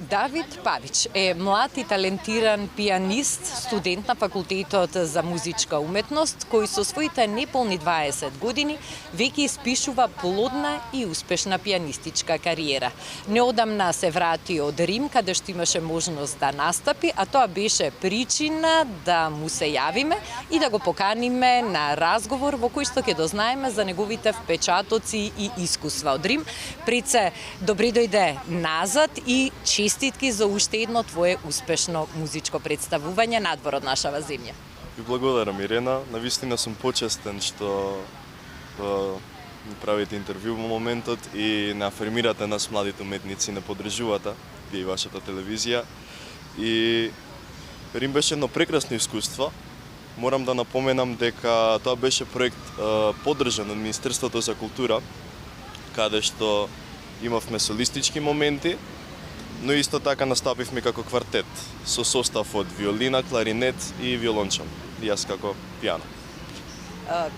Давид Павич е млад и талентиран пианист, студент на Факултетот за музичка уметност, кој со своите неполни 20 години веќе испишува плодна и успешна пианистичка кариера. Неодамна се врати од Рим, каде што имаше можност да настапи, а тоа беше причина да му се јавиме и да го поканиме на разговор во кој што ќе дознаеме за неговите впечатоци и искуства од Рим. Пред се, добри дојде назад и честитки за уште едно твое успешно музичко представување надвор од нашава земја. Ви благодарам, Ирена. Навистина сум почестен што ми правите интервју во моментот и не афирмирате нас младите уметници, не поддржувате вие и вашата телевизија. И Рим беше едно прекрасно искуство. Морам да напоменам дека тоа беше проект поддржан од Министерството за култура, каде што имавме солистички моменти, но исто така настапивме како квартет, со состав од виолина, кларинет и виолончел, и јас како пијано.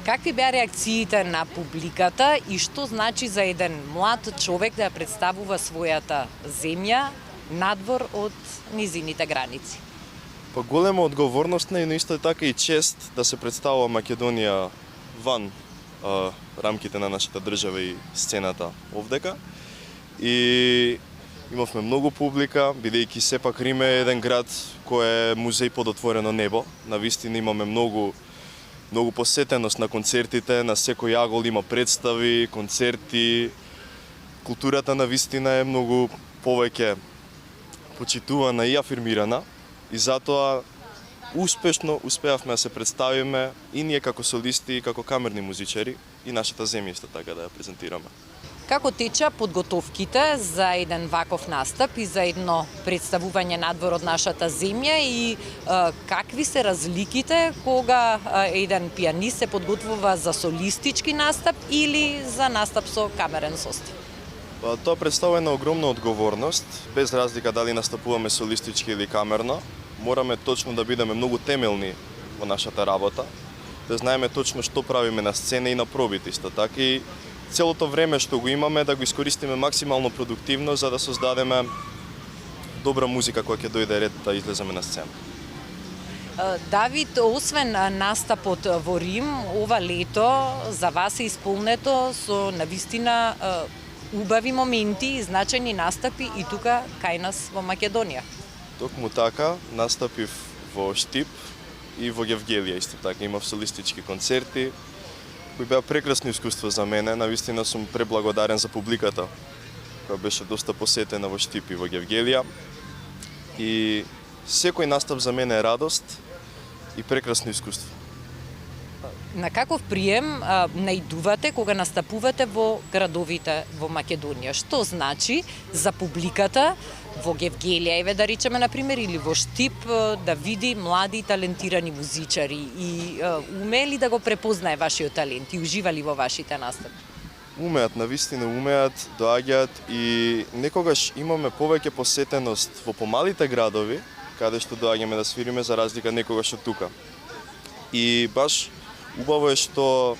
Какви беа реакциите на публиката и што значи за еден млад човек да ја представува својата земја надвор од низините граници? Па голема одговорност, но исто така и чест да се представува Македонија ван рамките на нашата држава и сцената овдека. И имавме многу публика, бидејќи сепак Рим е еден град кој е музеј под отворено небо. Навистина имаме многу посетеност на концертите, на секој агол има представи, концерти. Културата навистина е многу повеќе почитувана и афирмирана и затоа успешно успеавме да се представиме и ние како солисти и како камерни музичари и нашата земја исто така да ја презентираме. Како теча подготовките за еден ваков настап и за едно представување надвор од нашата земја и какви се разликите кога еден пианист се подготвува за солистички настап или за настап со камерен состав? Тоа представува една огромна одговорност, без разлика дали настапуваме солистички или камерно. Мораме точно да бидеме многу темелни во нашата работа, да знаеме точно што правиме на сцена и на пробите исто така и целото време што го имаме да го искористиме максимално продуктивно за да создадеме добра музика која ќе дојде ред да излеземе на сцена. Давид, освен настапот во Рим, ова лето за вас е исполнето со навистина убави моменти и значајни настапи и тука кај нас во Македонија. Токму така, настапив во Штип и во Гевгелија исто така. Имав солистички концерти, кои беа прекрасно искуство за мене. Навистина сум преблагодарен за публиката, која беше доста посетена во Штип и во Гевгелија. И секој настап за мене е радост и прекрасно искуство. На каков прием наидувате кога настапувате во градовите во Македонија? Што значи за публиката во Гевгелија, еве да речеме на пример, или во Штип да види млади и талентирани музичари и уме ли да го препознае вашиот талент и ужива ли во вашите настапи? Умеат, навистина умеат, доаѓаат и некогаш имаме повеќе посетеност во помалите градови, каде што доаѓаме да свириме за разлика некогаш од тука. И баш убаво е што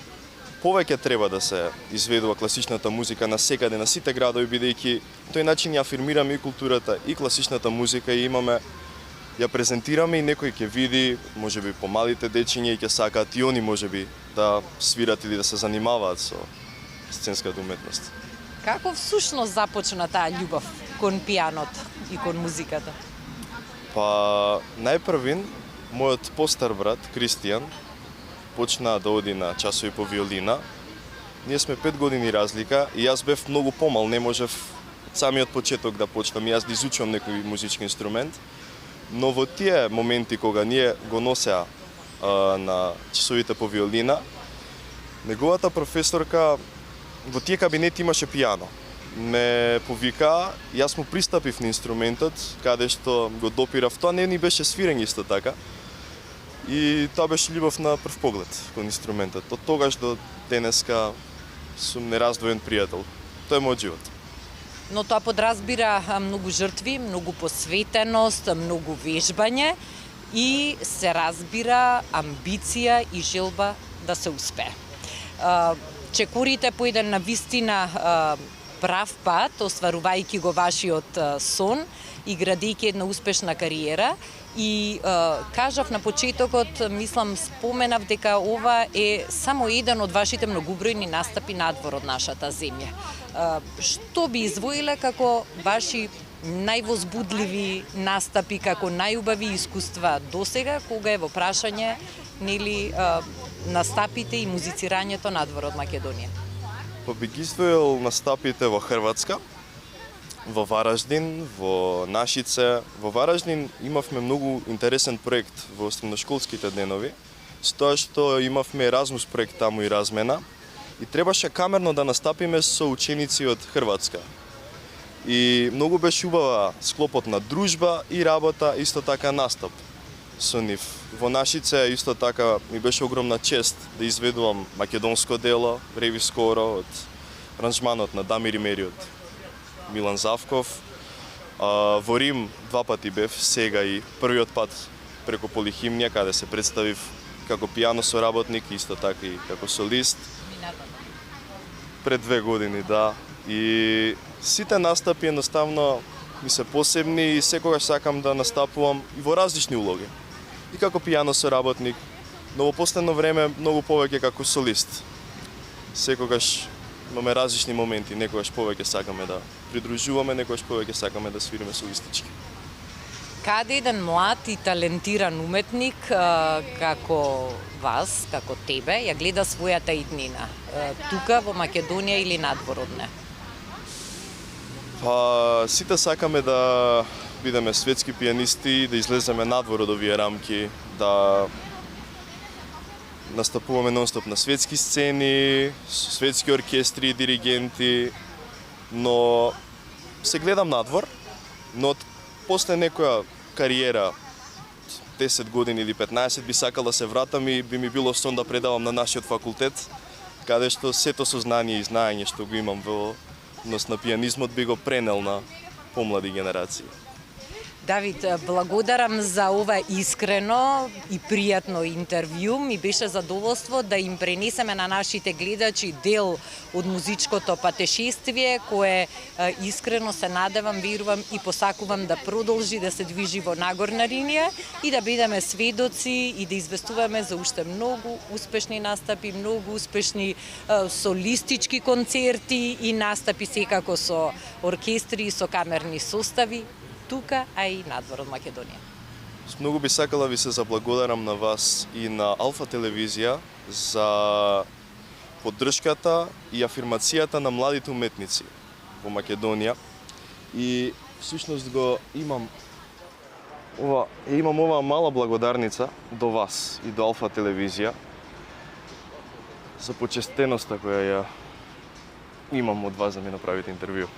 повеќе треба да се изведува класичната музика на секаде, на сите градови, бидејќи тој начин ја афирмираме и културата и класичната музика и имаме, ја презентираме и некој ќе види, можеби помалите дечиња и ќе сакаат и они можеби да свират или да се занимаваат со сценската уметност. Како всушност започна таа љубов кон пијаното и кон музиката? Па најпрвин мојот постар брат Кристијан почна да оди на часови по виолина. Ние сме 5 години разлика и јас бев многу помал, не можев од самиот почеток да почнам јас да изучувам некој музички инструмент. Но во тие моменти кога ние го носеа на часовите по виолина, неговата професорка во тие кабинети имаше пијано. Ме повика, јас му пристапив на инструментот, каде што го допирав. Тоа не ни беше свирење исто така. И тоа беше љубов на прв поглед кон инструментот. Од тогаш до денеска сум нераздвоен пријател. Тоа е мојот живот. Но тоа подразбира многу жртви, многу посветеност, многу вежбање и се разбира амбиција и желба да се успее. Чекорите по еден навистина прав пат, остварувајќи го вашиот сон и градејќи една успешна кариера. И кажав на почетокот, мислам, споменав дека ова е само еден од вашите многобројни настапи надвор од нашата земја. Што би извоиле како ваши највозбудливи настапи, како најубави искуства досега, кога е во прашање нели настапите и музицирањето надвор од Македонија? Па би ги издвоил настапите во Хрватска, во Вараждин, во Нашице. Во Вараждин имавме многу интересен проект во средношколските денови, с тоа што имавме Еразмус проект таму и размена, и требаше камерно да настапиме со ученици од Хрватска. И многу беше убава склопот на дружба и работа, исто така настап со нив. Во Нашице исто така ми беше огромна чест да изведувам македонско дело, Реви скоро, од аранжманот на Дамир и Мери од Милан Завков. Во Рим 2 пати бев, сега и првиот пат преку Полихимнија, каде се представив како пијано соработник, исто така и како солист. Пред 2 години, да. И сите настапи едноставно ми се посебни и секогаш сакам да настапувам и во различни улоги. И како пијано соработник, но во последно време многу повеќе како солист. Секогаш имаме различни моменти, некогаш повеќе сакаме да придружуваме, некогаш повеќе сакаме да свириме солистички. Каде еден млад и талентиран уметник како вас, како тебе, ја гледа својата иднина? Тука во Македонија или надвор од неа? Па, сите сакаме да бидеме светски пијанисти, да излеземе надвор од овие рамки, да настапуваме нонстоп на светски сцени, со светски оркестри и диригенти, но се гледам надвор, но после некоја кариера 10 години или 15 би сакал да се вратам и би ми било сон да предавам на нашиот факултет, каде што сето сознание и знаење што го имам во однос на пијанизмот би го пренел на помлади генерации. Давид, благодарам за ова искрено и пријатно интервју. Ми беше задоволство да им пренесеме на нашите гледачи дел од музичкото патешествие, кое искрено се надевам, верувам и посакувам да продолжи да се движи во нагорна линија и да бидеме сведоци и да известуваме за уште многу успешни настапи, многу успешни солистички концерти и настапи секако со оркестри и со камерни состави тука, а и надвор од Македонија. Многу би сакала ви се заблагодарам на вас и на Алфа телевизија за поддршката и афирмацијата на младите уметници во Македонија. И всушност го имам ова мала благодарница до вас и до Алфа телевизија за почестеноста која ја имам од вас да ми направите интервју.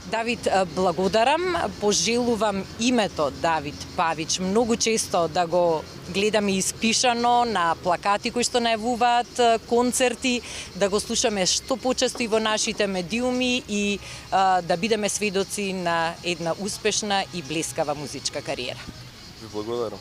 Давид, благодарам. Пожелувам името Давид Павич многу често да го гледаме испишано на плакати кои што најавуваат концерти, да го слушаме што почесто и во нашите медиуми и да бидеме сведоци на една успешна и блескава музичка кариера. Ви благодарам.